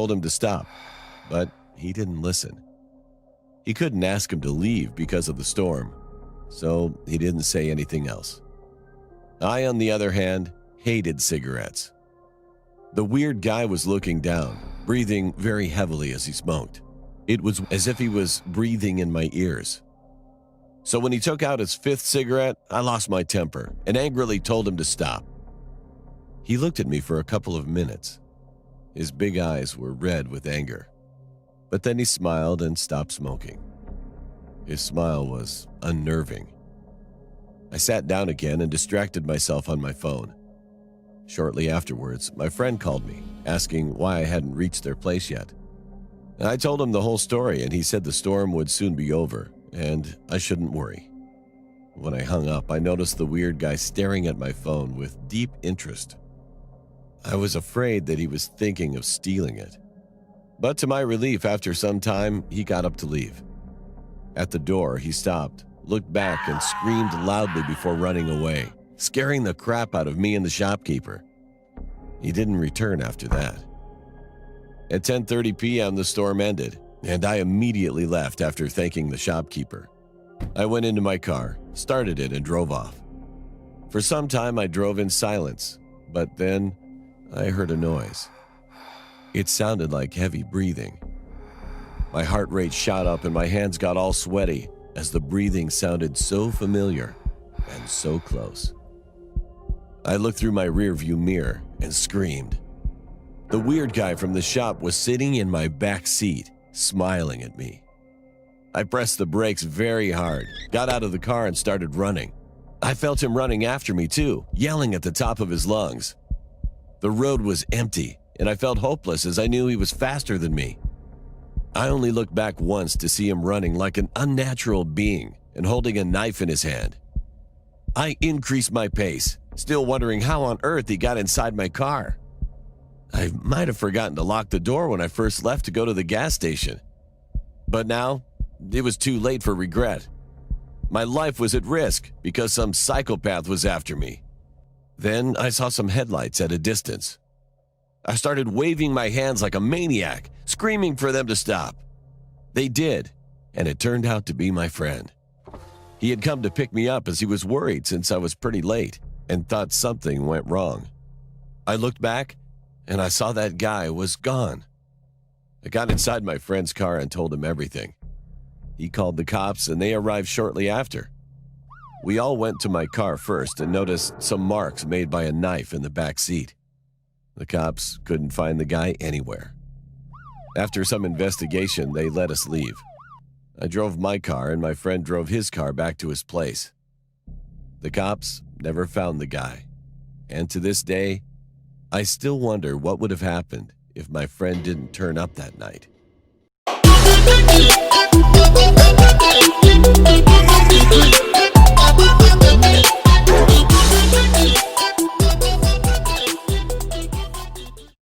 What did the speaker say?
told him to stop, but he didn't listen. He couldn't ask him to leave because of the storm, so he didn't say anything else. I, on the other hand, hated cigarettes. The weird guy was looking down, breathing very heavily as he smoked. It was as if he was breathing in my ears. So when he took out his fifth cigarette, I lost my temper and angrily told him to stop. He looked at me for a couple of minutes. His big eyes were red with anger, but then he smiled and stopped smoking. His smile was unnerving. I sat down again and distracted myself on my phone. Shortly afterwards, my friend called me, asking why I hadn't reached their place yet. I told him the whole story, and he said the storm would soon be over, and I shouldn't worry. When I hung up, I noticed the weird guy staring at my phone with deep interest. I was afraid that he was thinking of stealing it. But to my relief, after some time, he got up to leave. At the door, he stopped, looked back, and screamed loudly before running away, scaring the crap out of me and the shopkeeper. He didn't return after that. At 10:30 p.m., the storm ended, and I immediately left after thanking the shopkeeper. I went into my car, started it, and drove off. For some time, I drove in silence, but then I heard a noise. It sounded like heavy breathing. My heart rate shot up and my hands got all sweaty as the breathing sounded so familiar and so close. I looked through my rearview mirror and screamed. The weird guy from the shop was sitting in my back seat, smiling at me. I pressed the brakes very hard, got out of the car, and started running. I felt him running after me too, yelling at the top of his lungs. The road was empty, and I felt hopeless as I knew he was faster than me. I only looked back once to see him running like an unnatural being and holding a knife in his hand. I increased my pace, still wondering how on earth he got inside my car. I might have forgotten to lock the door when I first left to go to the gas station. But now, it was too late for regret. My life was at risk because some psychopath was after me. Then I saw some headlights at a distance. I started waving my hands like a maniac, screaming for them to stop. They did, and it turned out to be my friend. He had come to pick me up as he was worried since I was pretty late and thought something went wrong. I looked back, and I saw that guy was gone. I got inside my friend's car and told him everything. He called the cops, and they arrived shortly after. We all went to my car first and noticed some marks made by a knife in the back seat. The cops couldn't find the guy anywhere. After some investigation, they let us leave. I drove my car, and my friend drove his car back to his place. The cops never found the guy, and to this day, I still wonder what would have happened if my friend didn't turn up that night.